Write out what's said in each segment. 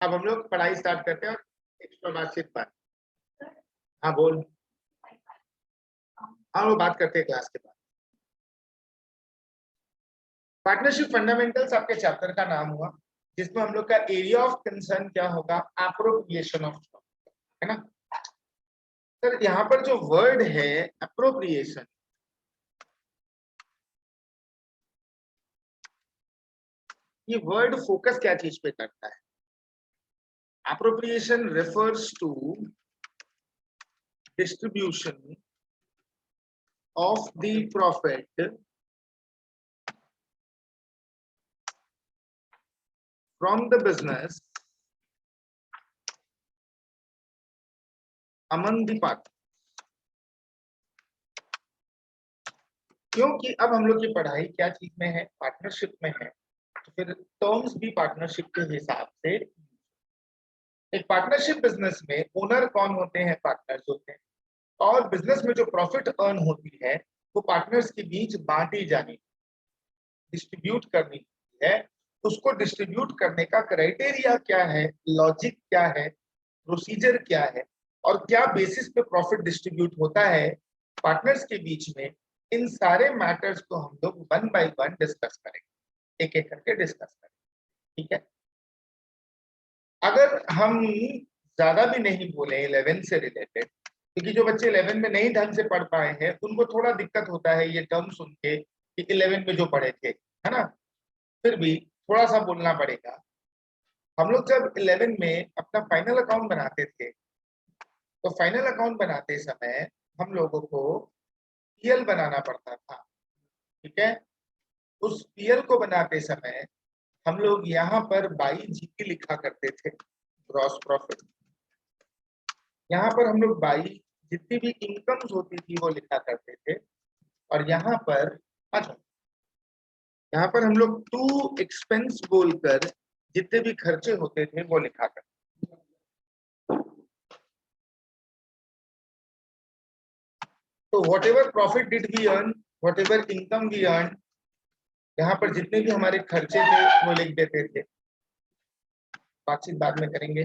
अब हम लोग पढ़ाई स्टार्ट करते हैं और एक्स्ट्रा बातचीत पर। हाँ बोल। हाँ वो बात करते हैं क्लास के बाद। पार्टनरशिप फंडामेंटल्स आपके चैप्टर का नाम हुआ, जिसमें हम लोग का एरिया ऑफ कंसर्न क्या होगा, एप्रोप्रिएशन ऑफ, है ना सर। यहाँ पर जो वर्ड है एप्रोप्रिएशन, ये वर्ड फोकस क्या चीज पे करता है? Appropriation refers to distribution of the profit from the business among the partner. क्योंकि अब हम लोग की पढ़ाई क्या चीज में है, पार्टनरशिप में है, तो फिर टर्म्स भी पार्टनरशिप के हिसाब से। एक पार्टनरशिप बिजनेस में ओनर कौन होते हैं? पार्टनर्स होते हैं। और बिजनेस में जो प्रॉफिट अर्न होती है वो पार्टनर्स के बीच बांटी जानी, डिस्ट्रीब्यूट करनी है। उसको डिस्ट्रीब्यूट करने का क्राइटेरिया क्या है, लॉजिक क्या है, प्रोसीजर क्या है, और क्या बेसिस पे प्रॉफिट डिस्ट्रीब्यूट होता है पार्टनर्स के बीच में, इन सारे मैटर्स को हम लोग वन बाय वन डिस्कस करेंगे, एक एक करके डिस्कस करेंगे। ठीक है। अगर हम ज्यादा भी नहीं बोले 11 से रिलेटेड, क्योंकि जो बच्चे 11 में नहीं ढंग से पढ़ पाए हैं उनको थोड़ा दिक्कत होता है ये टर्म सुन के कि 11 में जो पढ़े थे, है ना, फिर भी थोड़ा सा बोलना पड़ेगा। हम लोग जब 11 में अपना फाइनल अकाउंट बनाते थे, तो फाइनल अकाउंट बनाते समय हम लोगों को पीएल बनाना पड़ता था। ठीक है। उस पीएल को बनाते समय हम लोग यहाँ पर बाई जीपी लिखा करते थे, ग्रॉस प्रॉफिट। यहाँ पर हम लोग बाई जितनी भी इनकम्स होती थी वो लिखा करते थे, और यहाँ पर अच्छा, यहाँ पर हम लोग टू एक्सपेंस बोलकर जितने भी खर्चे होते थे वो लिखा करते। तो whatever profit did we earn, whatever income we earn, यहाँ पर जितने भी हमारे खर्चे थे वो लिख देते थे। बातचीत बाद में करेंगे।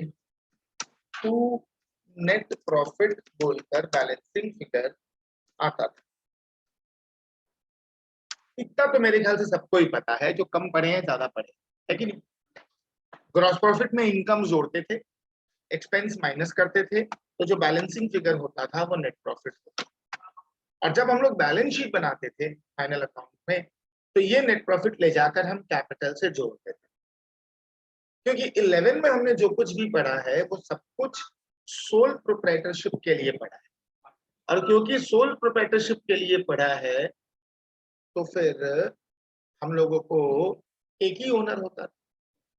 टू नेट प्रॉफिट बोलकर बैलेंसिंग फिगर आता था। इतना तो मेरे ख्याल से सबको ही पता है, जो कम पढ़े हैं ज्यादा पढ़े, है कि नहीं। ग्रॉस प्रॉफिट में इनकम जोड़ते थे, एक्सपेंस माइनस करते थे, तो जो बैलेंसिंग फिगर होता था वो नेट प्रॉफिट होता था। और जब हम लोग बैलेंस शीट बनाते थे फाइनल अकाउंट में, तो ये नेट प्रॉफिट ले जाकर हम कैपिटल से जोड़ते थे। क्योंकि 11 में हमने जो कुछ भी पढ़ा है वो सब कुछ सोल प्रोप्राइटरशिप के लिए पढ़ा है, और क्योंकि सोल प्रोप्राइटरशिप के लिए पढ़ा है तो फिर हम लोगों को एक ही ओनर होता था,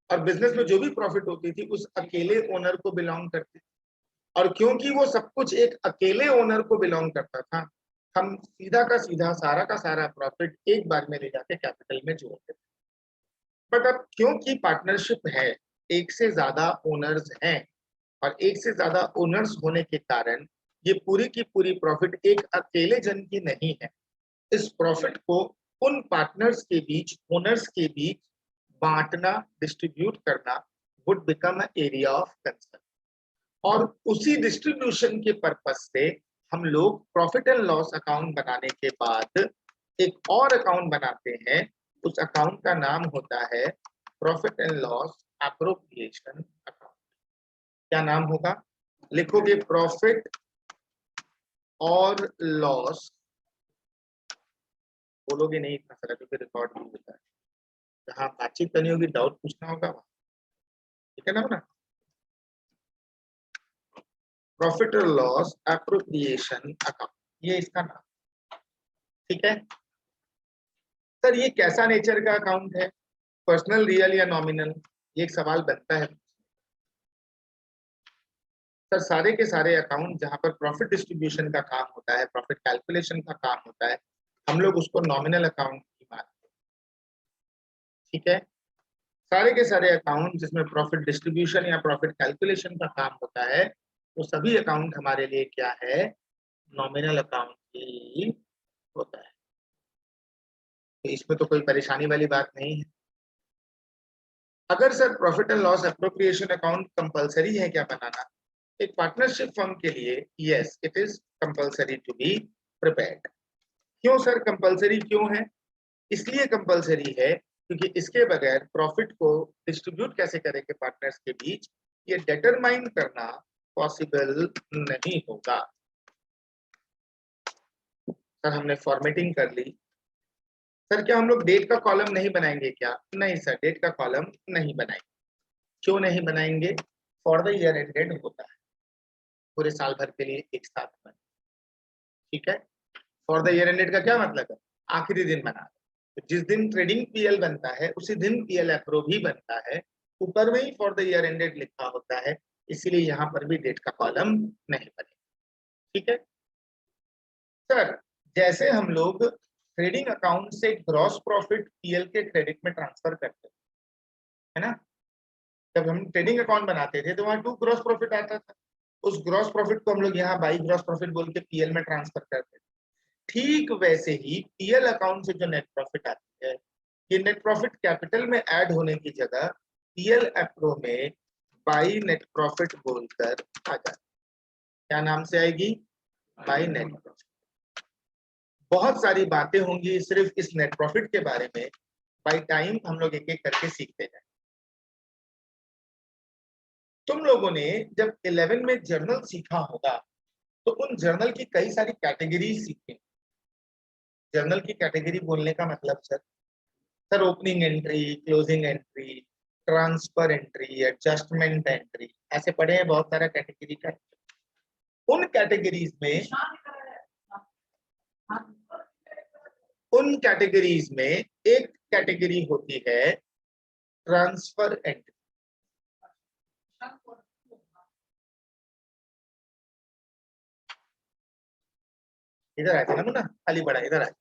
और बिजनेस में जो भी प्रॉफिट होती थी उस अकेले ओनर को बिलोंग करती थी। और क्योंकि वो सब कुछ एक अकेले ओनर को बिलोंग करता था, हम सीधा का सारा प्रॉफिट एक बार में ले जाके कैपिटल में जोड़ते थे। बट अब क्योंकि पार्टनरशिप है, एक से ज्यादा ओनर्स हैं, और एक से ज्यादा ओनर्स होने के कारण ये पूरी की पूरी प्रॉफिट एक अकेले जन की नहीं है। इस प्रॉफिट को उन पार्टनर्स के बीच, ओनर्स के बीच बांटना, डिस्ट्रीब्यूट करना would become area of concern. और उसी डिस्ट्रीब्यूशन के पर्पस से हम लोग प्रॉफिट एंड लॉस अकाउंट बनाने के बाद एक और अकाउंट बनाते हैं। उस अकाउंट का नाम होता है profit and loss appropriation account. क्या नाम होगा? लिखोगे प्रॉफिट और लॉस, बोलोगे नहीं इतना सारा क्योंकि रिकॉर्ड भी होता है, जहाँ बातचीत करनी होगी, डाउट पूछना होगा वहां, ठीक है ना। प्रॉफिट और लॉस एप्रोप्रिएशन अकाउंट, ये इसका नाम। ठीक है सर, ये कैसा नेचर का अकाउंट है, पर्सनल, रियल या नॉमिनल? ये एक सवाल बनता है सर। सारे के सारे अकाउंट जहां पर प्रॉफिट डिस्ट्रीब्यूशन का काम होता है, प्रॉफिट कैलकुलेशन का काम होता है, हम लोग उसको नॉमिनल अकाउंट की मानते हैं। ठीक है। सारे के सारे अकाउंट जिसमें प्रॉफिट डिस्ट्रीब्यूशन या प्रॉफिट कैलकुलेशन का काम होता है, वो सभी अकाउंट हमारे लिए क्या है, नॉमिनल अकाउंट ही होता है। तो इसमें तो कोई परेशानी वाली बात नहीं है। अगर sir profit and loss appropriation account compulsory है क्या बनाना एक पार्टनरशिप फर्म के लिए? Yes, it is compulsory to be prepared. क्यों सर कंपलसरी क्यों है? इसलिए कंपलसरी है क्योंकि इसके बगैर प्रॉफिट को डिस्ट्रीब्यूट कैसे करेंगे पार्टनर्स के बीच, ये डिटरमाइन करना पॉसिबल नहीं होगा। सर हमने फॉर्मेटिंग कर ली। सर क्या हम लोग डेट का कॉलम नहीं बनाएंगे क्या? नहीं सर, डेट का कॉलम नहीं बनाएंगे। क्यों नहीं बनाएंगे? फॉर द ईयर एंडेड होता है, पूरे साल भर के लिए एक साथ बना, ठीक है। फॉर द ईयर एंडेड का क्या मतलब है? आखिरी दिन बना। तो जिस दिन ट्रेडिंग पीएल बनता है उसी दिन पीएल एप्रो भी बनता है, ऊपर में ही फॉर द ईयर एंडेड लिखा होता है, इसीलिए यहाँ पर भी डेट का कॉलम नहीं बनेगा, ठीक है। सर जैसे हम लोग ट्रेडिंग अकाउंट से ग्रॉस प्रॉफिट पीएल के क्रेडिट में ट्रांसफर करते हैं, है ना। जब हम ट्रेडिंग अकाउंट बनाते थे तो वहां 2 ग्रॉस प्रॉफिट आता था, उस ग्रॉस प्रॉफिट को हम लोग यहाँ बाई ग्रॉस प्रॉफिट बोल के पीएल में ट्रांसफर करते थे। ठीक वैसे ही पीएल अकाउंट से जो नेट प्रॉफिट आती है, ये नेट प्रॉफिट कैपिटल में ऐड होने की जगह पीएल एप्रो में बाई नेट प्रॉफिट बोलकर आ जाए। क्या नाम से आएगी? By net profit. बहुत सारी बातें होंगी सिर्फ इस नेट प्रॉफिट के बारे में, बाई टाइम हम लोग एक एक करके सीखते जाए। तुम लोगों ने जब 11 में जर्नल सीखा होगा तो उन जर्नल की कई सारी कैटेगरी सीखी। जर्नल की कैटेगरी बोलने का मतलब sir opening entry, closing entry, transfer entry, adjustment entry, ऐसे पढ़े हैं बहुत सारा कैटेगरी का। उन कैटेगरीज में एक कैटेगरी होती है ट्रांसफर एंट्री। इधर आए थे ना मुन्ना, खाली बड़ा इधर आए।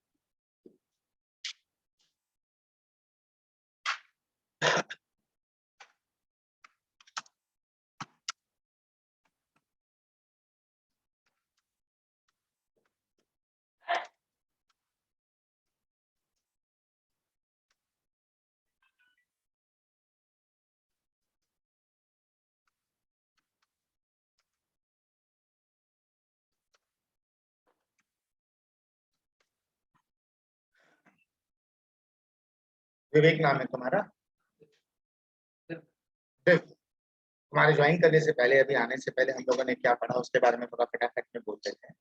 विवेक नाम है तुम्हारा? तुम्हारे ज्वाइन करने से पहले, अभी आने से पहले हम लोगों ने क्या पढ़ा उसके बारे में थोड़ा फटाफट में बोल देते हैं।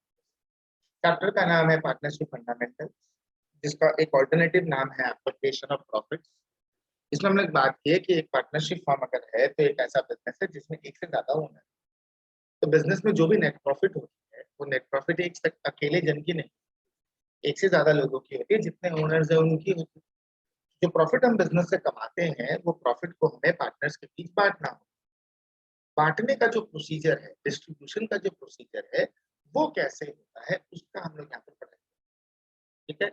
चैप्टर का नाम है पार्टनरशिप फंडामेंटल, जिसका एक ऑल्टरनेटिव नाम है एप्लीकेशन ऑफ प्रॉफिट्स। इसमें हमने बात की है कि एक पार्टनरशिप फॉर्म अगर है तो एक ऐसा बिजनेस है जिसमें एक से ज्यादा ओनर। तो बिजनेस में जो भी नेट प्रॉफिट होती है वो नेट प्रॉफिट एक अकेले जन की नहीं, एक से ज्यादा लोगों की होती है, जितने ओनर्स है उनकी होती है। जो प्रॉफिट हम बिजनेस से कमाते हैं वो प्रॉफिट को हमें पार्टनर्स के बीच बांटना हो। बांटने का जो प्रोसीजर है, डिस्ट्रीब्यूशन का जो प्रोसीजर है, वो कैसे होता है उसका हम लोग यहाँ पर पढ़ेंगे, ठीक है।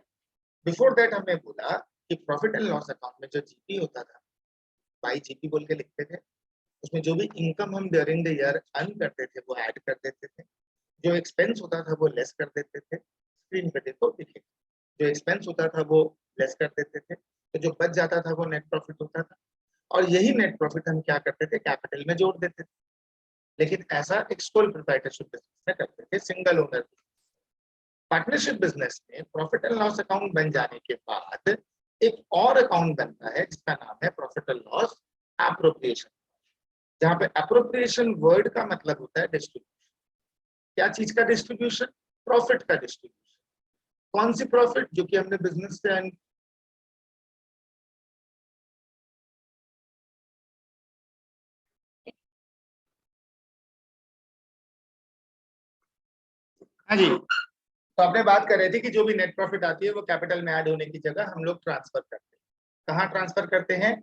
बिफोर दैट हमने बोला कि प्रॉफिट एंड लॉस अकाउंट में जो जीपी होता था, बाई जीपी बोल के लिखते थे, उसमें जो भी इनकम हम ड्यूरिंग द ईयर अर्न करते थे वो ऐड कर देते थे, जो एक्सपेंस होता था वो लेस कर देते थे। स्क्रीन पे देखो दिखे, जो एक्सपेंस होता था वो लेस कर देते थे, तो जो बच जाता था वो नेट प्रॉफिट होता था। और यही नेट प्रॉफिट हम क्या करते थे? कैपिटल में जोड़ देते थे। लेकिन ऐसा एक सोल प्रोप्राइटरशिप बिजनेस में करते थे, सिंगल ओनर। पार्टनरशिप बिजनेस में प्रॉफिट एंड लॉस अकाउंट बन जाने के बाद एक और अकाउंट बनता है जिसका नाम है प्रॉफिट एंड लॉस एप्रोप्रिएशन, जहां पे एप्रोप्रिएशन वर्ड का मतलब होता है डिस्ट्रीब्यूशन। क्या चीज का डिस्ट्रीब्यूशन? प्रॉफिट का डिस्ट्रीब्यूशन। कौन सी प्रॉफिट? जो कि हमने बिजनेस से अर्न। हाँ जी, तो आपने बात कर रहे थे कि जो भी नेट प्रॉफिट आती है वो कैपिटल में ऐड होने की जगह हम लोग ट्रांसफर करते हैं। कहाँ ट्रांसफर करते हैं?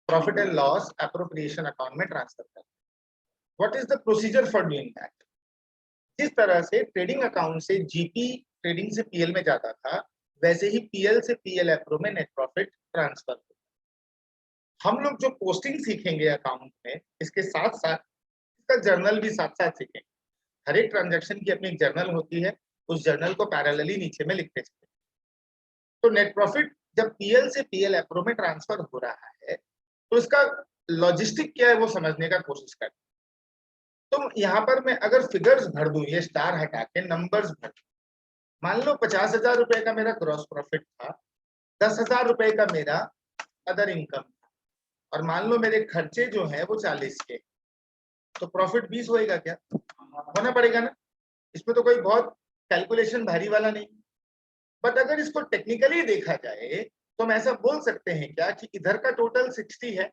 Profit and loss appropriation account में ट्रांसफर करते हैं। What is the procedure for doing that? जिस तरह से ट्रेडिंग अकाउंट से जीपी ट्रेडिंग से पीएल में जाता था, वैसे ही पीएल से पीएल एप्रो में नेट प्रॉफिट ट्रांसफर होता है। हम लोग जो पोस्टिंग सीखेंगे अकाउंट में, इसके साथ साथ इसका जर्नल भी साथ साथ सीखेंगे। हर एक ट्रांजैक्शन की अपनी एक जर्नल होती है, उस जर्नल को पैरेलली नीचे में लिखते चलते। तो नेट प्रॉफिट जब पीएल से पीएल एप्रो में ट्रांसफर हो रहा है तो इसका लॉजिस्टिक क्या है वो समझने का कोशिश कर। तो यहाँ पर मैं अगर फिगर्स भर दूं, ये स्टार हटा के नंबर्स भर, मान लो 50,000 रुपए का मेरा ग्रॉस प्रॉफिट था, 10,000 रुपए का मेरा अदर इनकम, और मान लो मेरे खर्चे जो है वो 40 के, तो प्रॉफिट 20 होएगा क्या? होना पड़ेगा ना। इसमें तो कोई बहुत कैलकुलेशन भारी वाला नहीं। बट अगर इसको टेक्निकली देखा जाए तो हम ऐसा बोल सकते हैं क्या कि इधर का टोटल 60 है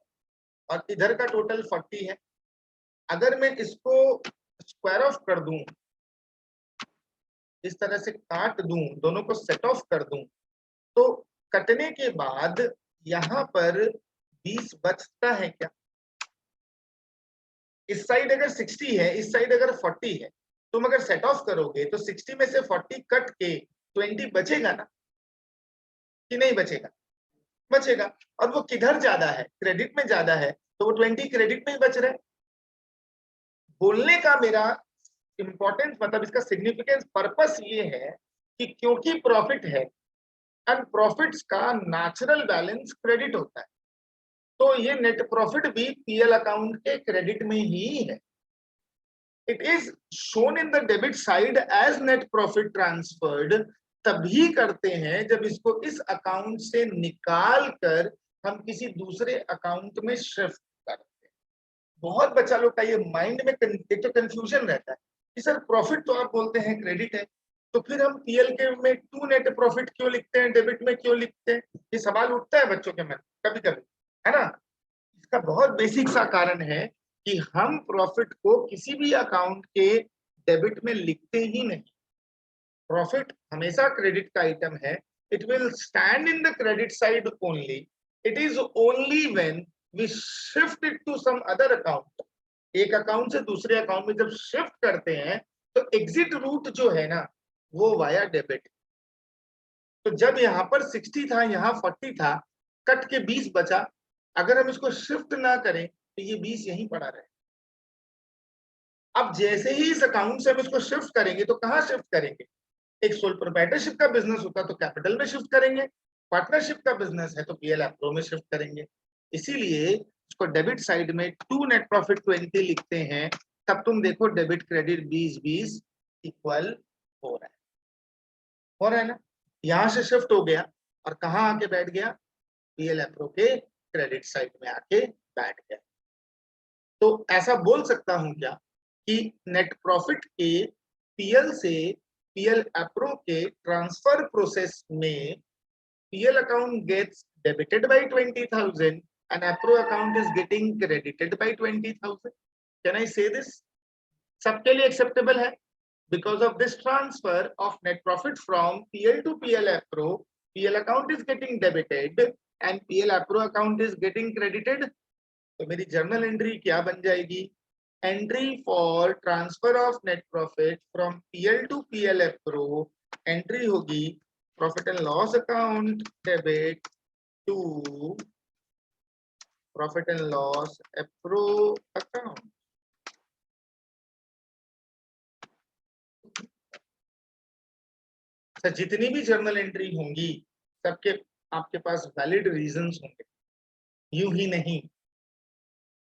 और इधर का टोटल 40 है। अगर मैं इसको स्क्वायर ऑफ कर दूं, इस तरह से काट दूं, दोनों को सेट ऑफ कर दूं, तो कटने के बाद यहां पर 20 बचता है क्या? इस साइड अगर 60 है, इस साइड अगर 40 है, तुम अगर सेट ऑफ करोगे तो 60 में से 40 कट के 20 बचेगा ना, कि नहीं बचेगा? बचेगा। और वो किधर ज्यादा है? क्रेडिट में ज्यादा है, तो वो 20 क्रेडिट में ही बच रहा है। बोलने का मेरा इंपॉर्टेंस, मतलब इसका सिग्निफिकेंस, पर्पस ये है कि क्योंकि प्रॉफिट है एंड प्रॉफिट्स का नेचुरल बैलेंस क्रेडिट होता है, तो ये नेट प्रॉफिट भी पीएल अकाउंट के क्रेडिट में ही है। It is shown in the debit side as net profit transferred तभी करते हैं जब इसको इस अकाउंट से निकाल कर हम किसी दूसरे अकाउंट में शिफ्ट करते हैं। बहुत बच्चा लोग का ये माइंड में एक तो कंफ्यूजन रहता है कि सर प्रॉफिट तो आप बोलते हैं क्रेडिट है, तो फिर हम पीएल के में टू नेट प्रॉफिट क्यों लिखते हैं, डेबिट में क्यों लिखते हैं? ये सवाल उठता है बच्चों के मन कभी कभी, है ना। इसका बहुत बेसिक सा कारण है कि हम प्रॉफिट को किसी भी अकाउंट के डेबिट में लिखते ही नहीं। प्रॉफिट हमेशा क्रेडिट का आइटम है। It will stand in the credit side only. It is only when we shift it to some other account. एक अकाउंट से दूसरे अकाउंट में जब शिफ्ट करते हैं तो एग्जिट रूट जो है ना वो वाया डेबिट। तो जब यहाँ पर 60 था, यहाँ 40 था, कट के 20 बचा, अगर हम इसको शिफ्ट ना करें तो ये 20 यहीं पड़ा रहे। अब जैसे ही इस अकाउंट से हम इसको शिफ्ट करेंगे तो कहाँ शिफ्ट करेंगे? एक सोल प्रोप्राइटरशिप का बिजनेस होता तो कैपिटल में शिफ्ट करेंगे, पार्टनरशिप का बिजनेस है तो पीएल एप्रो में शिफ्ट करेंगे। इसीलिए इसको डेबिट साइड में टू नेट प्रॉफिट 20 लिखते हैं। तब तुम देखो डेबिट क्रेडिट 20-20 इक्वल हो रहा है, हो रहा है ना। यहां से शिफ्ट हो गया और कहाँ आके बैठ गया? पीएल एप्रो के क्रेडिट साइड में आके बैठ गया। तो ऐसा बोल सकता हूं क्या कि नेट प्रॉफिट के पीएल से पीएल एप्रो के ट्रांसफर प्रोसेस में PL account gets debited by 20,000 and appro account is getting credited by 20,000। Can I say this? सबके लिए एक्सेप्टेबल है? Because of this transfer of net profit from PL to PL Appro, PL account is getting debited and PL Appro account is getting credited। तो मेरी journal entry क्या बन जाएगी? Entry for transfer of net profit from PL to PL appro, entry होगी profit and loss account debit to profit and loss appro account. तो जितनी भी journal entry होंगी सबके आपके पास वैलिड रीजंस होंगे, यूं ही नहीं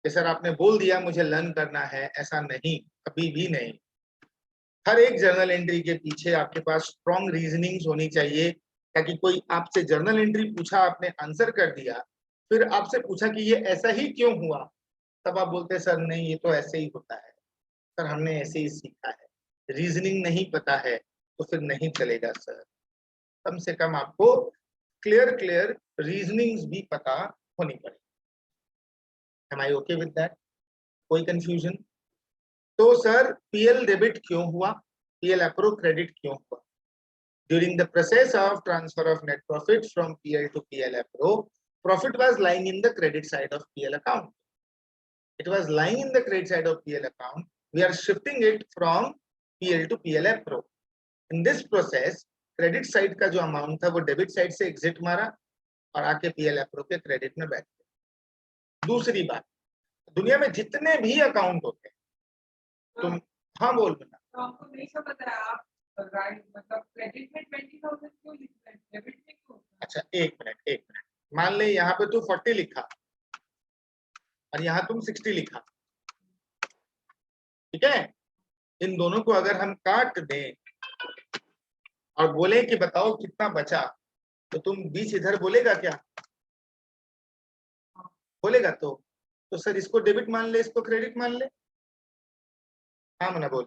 कि सर आपने बोल दिया मुझे लर्न करना है, ऐसा नहीं, कभी भी नहीं। हर एक जर्नल एंट्री के पीछे आपके पास स्ट्रॉन्ग रीजनिंग्स होनी चाहिए, ताकि कोई आपसे जर्नल एंट्री पूछा, आपने आंसर कर दिया, फिर आपसे पूछा कि ये ऐसा ही क्यों हुआ, तब आप बोलते सर नहीं ये तो ऐसे ही होता है, सर हमने ऐसे ही सीखा है। रीजनिंग नहीं पता है तो फिर नहीं चलेगा सर। कम से कम आपको क्लियर रीजनिंग्स भी पता होनी पड़ेगी। Am I okay with that? कोई कंफ्यूजन? तो सर पीएल डेबिट क्यों हुआ, पीएल एप्रो क्रेडिट क्यों हुआ? During the process of transfer of net profit from PL to PL appro, profit was lying in the credit side of PL account. It was lying in the credit side of PL account. We are shifting it from PL to PL appro. In this process credit side का जो amount था वो debit side से exit मारा और आके PL appro के credit में बैठ गया। दूसरी बात, दुनिया में जितने भी अकाउंट होते हैं, तुम हाँ बोल बना। तो हमको नहीं समझ रहा है, आप राइट मतलब क्रेडिट में 20,000 क्यों लिख रहे हैं, डेबिट में क्यों? अच्छा एक मिनट, मान ले यहाँ पे तू 40 लिखा, और यहाँ तुम 60 लिखा, ठीक है। इन दोनों को अगर हम काट दें और बोले कि बताओ कितना बचा, तो तुम 20 इधर बोलेगा क्या? बोलेगा। तो सर इसको डेबिट मान ले, इसको क्रेडिट मान ले। हाँ मना बोल।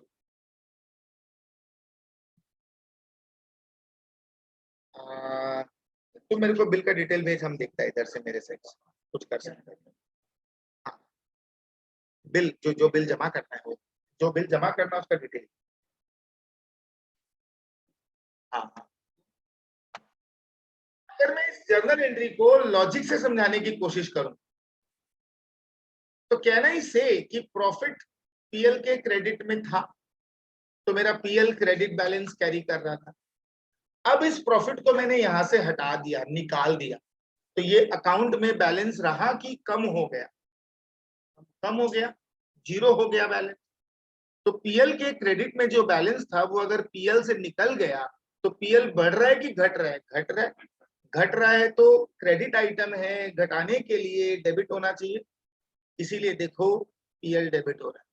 तुम मेरे को बिल का डिटेल भेज, हम देखता है इधर से मेरे से कुछ कर सकते हैं। हाँ, बिल जो बिल जमा करना है, वो जो बिल जमा करना है उसका डिटेल। हाँ हाँ। अगर मैं इस जर्नल एंट्री को लॉजिक से समझाने की कोशिश करूं, तो कहना ही से कि प्रॉफिट पीएल के क्रेडिट में था, तो मेरा पीएल क्रेडिट बैलेंस कैरी कर रहा था। अब इस प्रॉफिट को मैंने यहां से हटा दिया, निकाल दिया, तो ये अकाउंट में बैलेंस रहा कि कम हो गया? कम हो गया, जीरो हो गया बैलेंस। तो पीएल के क्रेडिट में जो बैलेंस था वो अगर पीएल से निकल गया तो पीएल बढ़ रहा है कि घट रहा है? घट रहा है। घट रहा है तो क्रेडिट आइटम है, घटाने के लिए डेबिट होना चाहिए, इसीलिए देखो पीएल डेबिट हो रहा है।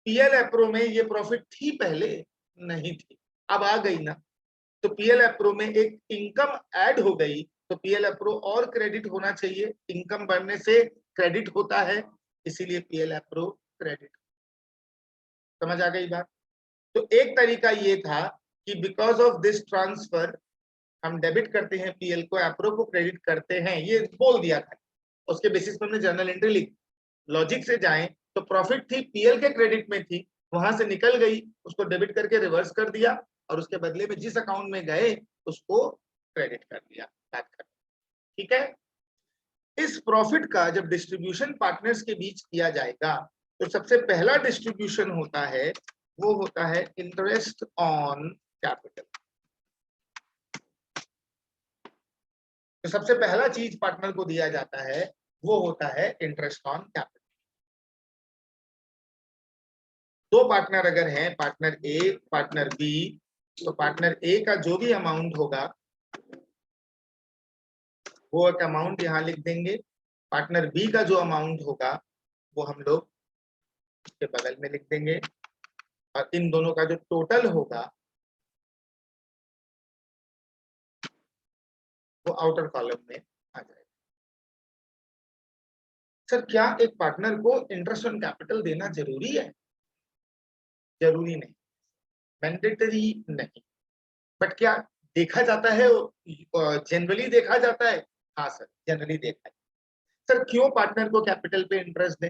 पीएल एप्रो में ये प्रॉफिट थी पहले? नहीं थी, अब आ गई ना। तो पीएल एप्रो में एक इनकम ऐड हो गई, तो पीएल एप्रो और क्रेडिट होना चाहिए, इनकम बढ़ने से क्रेडिट होता है, इसीलिए पीएल एप्रो क्रेडिट। समझ आ गई बात? तो एक तरीका ये था कि बिकॉज ऑफ दिस ट्रांसफर हम डेबिट करते हैं पीएल को, एप्रो को क्रेडिट करते हैं, ये बोल दिया था। उसके बेसिस पर हमने जर्नल एंट्री लिखी। लॉजिक से जाएं तो प्रॉफिट थी पीएल के क्रेडिट में थी, वहां से निकल गई, उसको डेबिट करके रिवर्स कर दिया, और उसके बदले में जिस अकाउंट में गए उसको क्रेडिट कर दिया, बैक कर दिया। ठीक है। इस प्रॉफिट का जब डिस्ट्रीब्यूशन पार्टनर्स के बीच किया जाएगा, तो सबसे पहला डिस्ट्रीब्यूशन होता है, वो होता है इंटरेस्ट ऑन कैपिटल। तो सबसे पहला चीज पार्टनर को दिया जाता है वो होता है इंटरेस्ट ऑन कैपिटल। दो पार्टनर अगर हैं, पार्टनर ए पार्टनर बी, तो पार्टनर ए का जो भी अमाउंट होगा वो एक अमाउंट यहां लिख देंगे, पार्टनर बी का जो अमाउंट होगा वो हम लोग उसके बगल में लिख देंगे, और इन दोनों का जो टोटल होगा वो आउटर कॉलम में आ जाएगा। सर क्या एक पार्टनर को इंटरेस्ट ऑन कैपिटल देना जरूरी है? जरूरी नहीं, मैंडेटरी नहीं, बट क्या देखा जाता है, जनरली देखा जाता है? हाँ सर, जनरली देखा है। सर क्यों पार्टनर को कैपिटल पे इंटरेस्ट दें?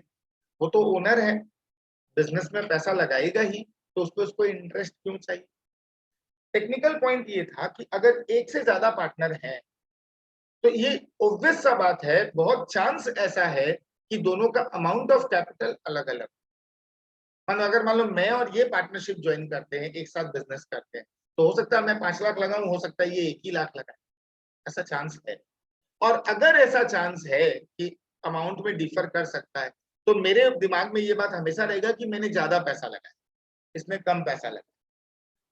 वो तो ओनर है, बिजनेस में पैसा लगाएगा ही, तो उसको इंटरेस्ट क्यों चाहिए? टेक्निकल पॉइंट ये था कि अगर एक से ज्यादा पार्टनर हैं तो ये ऑब्वियस सा बात है, बहुत चांस ऐसा है कि दोनों का अमाउंट ऑफ कैपिटल अलग अलग। मान लो मैं और ये पार्टनरशिप ज्वाइन करते हैं, एक साथ बिजनेस करते हैं, तो हो सकता है मैं 5 लाख लगाऊं, हो सकता है ये 1 ही लाख लगाए, ऐसा चांस है। और अगर ऐसा चांस है कि अमाउंट में डिफर कर सकता है, तो मेरे दिमाग में ये बात हमेशा रहेगा कि मैंने ज्यादा पैसा लगाया, इसमें कम पैसा लगाया,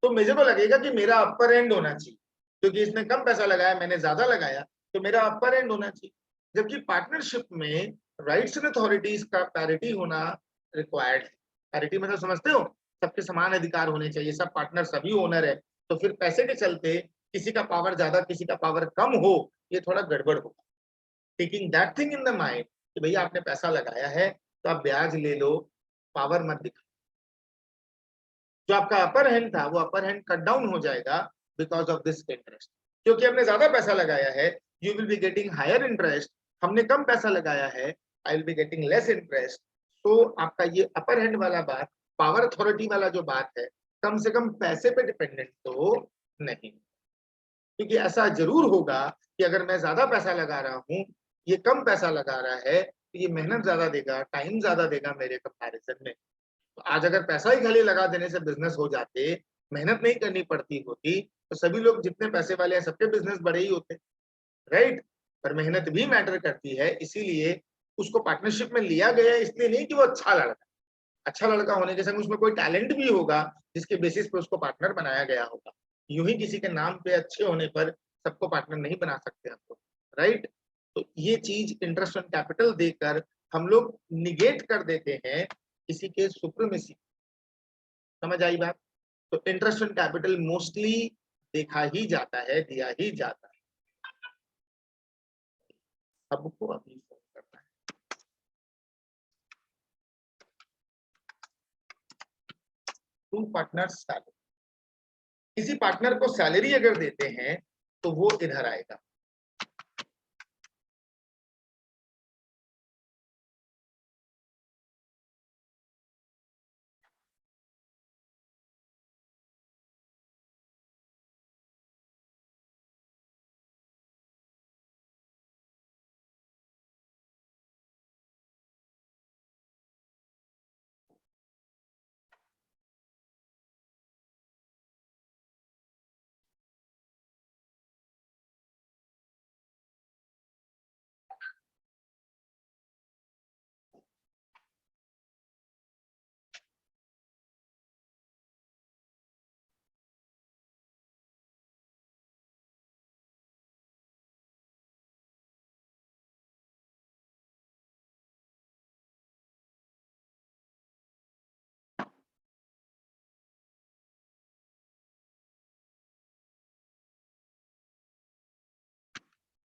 तो मुझे को लगेगा कि मेरा अपर एंड होना चाहिए, क्योंकि इसने कम पैसा लगाया, मैंने ज्यादा लगाया, तो मेरा अपर एंड होना चाहिए। जबकि पार्टनरशिप में राइट्स एंड अथॉरिटीज का पैरिटी होना रिक्वायर्ड है। पैरिटी मतलब समझते हो, सबके समान अधिकार होने चाहिए, सब पार्टनर सभी ओनर है, तो फिर पैसे के चलते किसी का पावर ज्यादा किसी का पावर कम हो, ये थोड़ा गड़बड़ होगा। Taking that thing in the mind कि भैया आपने पैसा लगाया है तो आप ब्याज ले लो, पावर मत दिखाओ। जो आपका अपर हैंड था वो अपर हैंड कट डाउन हो जाएगा बिकॉज ऑफ दिस इंटरेस्ट, क्योंकि हमने ज्यादा पैसा लगाया है, you will be getting higher interest, हमने कम पैसा लगाया है, I will be getting less interest. तो आपका ये अपर हैंड वाला बात, पावर अथॉरिटी वाला जो बात है, कम से कम पैसे पे डिपेंडेंट तो नहीं, क्योंकि ऐसा जरूर होगा कि अगर मैं ज्यादा पैसा लगा रहा हूँ, ये कम पैसा लगा रहा है, तो ये मेहनत ज्यादा देगा, टाइम ज्यादा देगा मेरे कंपैरिजन में। तो आज अगर पैसा ही खाली लगा देने से बिजनेस हो जाते, मेहनत नहीं करनी पड़ती होती, तो सभी लोग जितने पैसे वाले हैं सबके बिजनेस बड़े ही होते, राइट। पर मेहनत भी मैटर करती है, इसीलिए उसको पार्टनरशिप में लिया गया है, इसलिए नहीं कि वो अच्छा लड़का होने के संग उसमें कोई टैलेंट भी होगा जिसके बेसिस पे उसको पार्टनर बनाया गया होगा। यूं ही किसी के नाम पे अच्छे होने पर सबको पार्टनर नहीं बना सकते हम लोग, राइट। तो ये चीज इंटरेस्ट ऑन कैपिटल देकर हम लोग निगेट कर देते हैं किसी के सुप्रीमेसी। समझ आई बात? तो इंटरेस्ट ऑन कैपिटल मोस्टली देखा ही जाता है, दिया ही जाता है। सबको अभी फोन करना है। टू पार्टनर्स सैलरी, किसी पार्टनर को सैलरी अगर देते हैं तो वो इधर आएगा।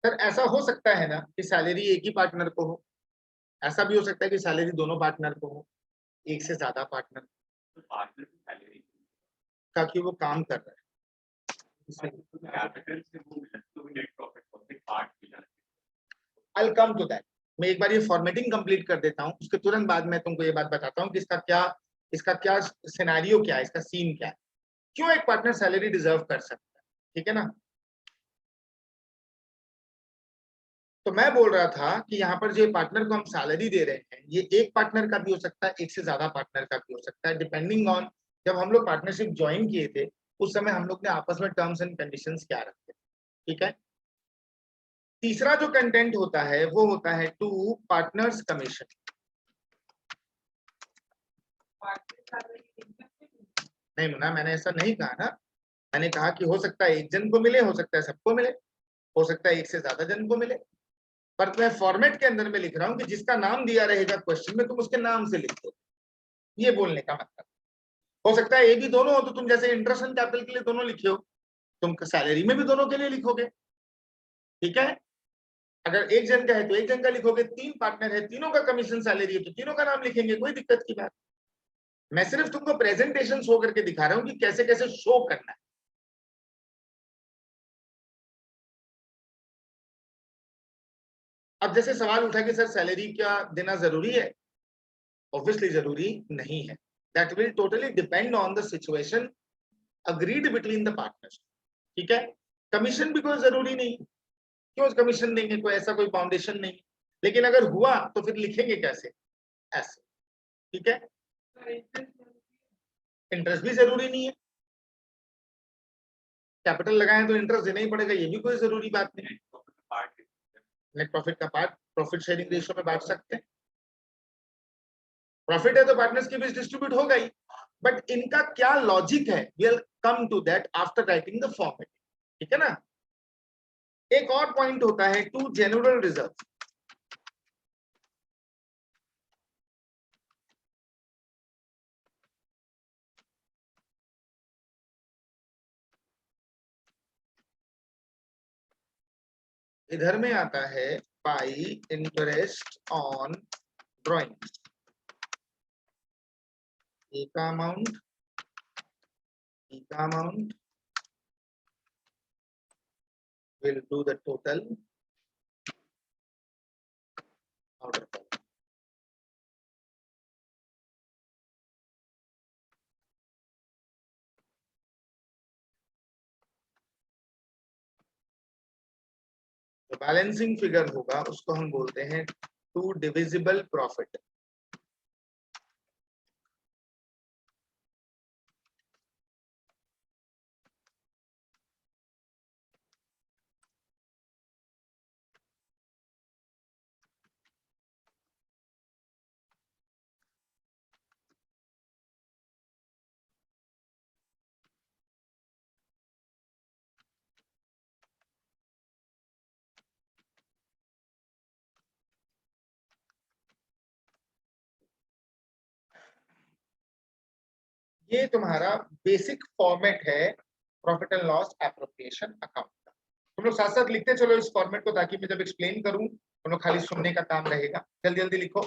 सर ऐसा हो सकता है ना कि सैलरी एक ही पार्टनर को हो, ऐसा भी हो सकता है कि सैलरी दोनों पार्टनर को हो, एक से ज्यादा पार्टनर। तो पार्टनर की सैलरी का कि वो काम कर रहा कैपिटल से वो तो नेट प्रॉफिट होते पार्ट मिला। है। आई कम टू दैट। मैं एक बार ये फॉर्मेटिंग कंप्लीट कर देता हूँ, उसके तुरंत बाद मैं तुमको ये बात बताता हूँ कि इसका क्या सिनेरियो क्या है, इसका सीन क्या है, क्यों एक पार्टनर सैलरी डिजर्व कर सकता है। ठीक है ना? तो मैं बोल रहा था कि यहाँ पर जो पार्टनर को हम सैलरी दे रहे हैं, ये एक पार्टनर का भी हो सकता है, एक से ज्यादा पार्टनर का भी हो सकता है, डिपेंडिंग ऑन जब हम लोग पार्टनरशिप ज्वाइन किए थे उस समय हम लोग ने आपस में टर्म्स एंड कंडीशंस क्या रखे। ठीक है? तीसरा जो कंटेंट होता है वो होता है टू पार्टनर्स कमीशन। नहीं मुन्ना, मैंने ऐसा नहीं कहा ना। मैंने कहा कि हो सकता है एक जन को मिले, हो सकता है सबको मिले, हो सकता है एक से ज्यादा जन को मिले, पर मैं फॉर्मेट के अंदर में लिख रहा हूं कि जिसका नाम दिया रहेगा क्वेश्चन में तुम उसके नाम से लिख दो। ये बोलने का मतलब। हो सकता है ए भी दोनों हो, तो तुम जैसे इंटरेस्ट एंड कैपिटल के लिए दोनों लिखे हो, तुम सैलरी में भी दोनों के लिए लिखोगे। ठीक है? अगर एक जन का है तो एक जन का लिखोगे, तीन पार्टनर है तीनों का कमीशन सैलरी है तो तीनों का नाम लिखेंगे, कोई दिक्कत की बात। मैं सिर्फ तुमको प्रेजेंटेशन शो करके दिखा रहा हूं कि कैसे कैसे शो करना है। अब जैसे सवाल उठा कि सर सैलरी क्या देना जरूरी है, ऑब्वियसली जरूरी नहीं है। That will totally depend on the situation agreed between the partners. ठीक है? कमीशन भी कोई जरूरी नहीं, क्यों कमीशन देंगे, कोई ऐसा कोई फाउंडेशन नहीं। लेकिन अगर हुआ तो फिर लिखेंगे कैसे, ऐसे। ठीक है? इंटरेस्ट भी जरूरी नहीं है, कैपिटल लगाएं तो इंटरेस्ट देना ही पड़ेगा, ये भी कोई जरूरी बात नहीं। नेट प्रॉफिट का पार्ट प्रॉफिट शेयरिंग रेशियो में बांट सकते हैं। प्रॉफिट है तो पार्टनर्स के बीच डिस्ट्रीब्यूट होगा ही, बट इनका क्या लॉजिक है, will come to that after writing the format. ठीक है ना? एक और पॉइंट होता है टू जनरल रिजर्व। इधर में आता है बाई इंटरेस्ट ऑन ड्रॉइंग, ए का अमाउंट, बी का amount will do the total order column. तो बैलेंसिंग फिगर होगा, उसको हम बोलते हैं टू डिविजिबल प्रॉफिट। ये तुम्हारा बेसिक फॉर्मेट है profit and loss appropriation account का। तुम लोग साथ साथ लिखते चलो इस फॉर्मेट को, ताकि मैं जब एक्सप्लेन करूं तुम लोग खाली सुनने का काम रहेगा। जल्दी जल्दी लिखो।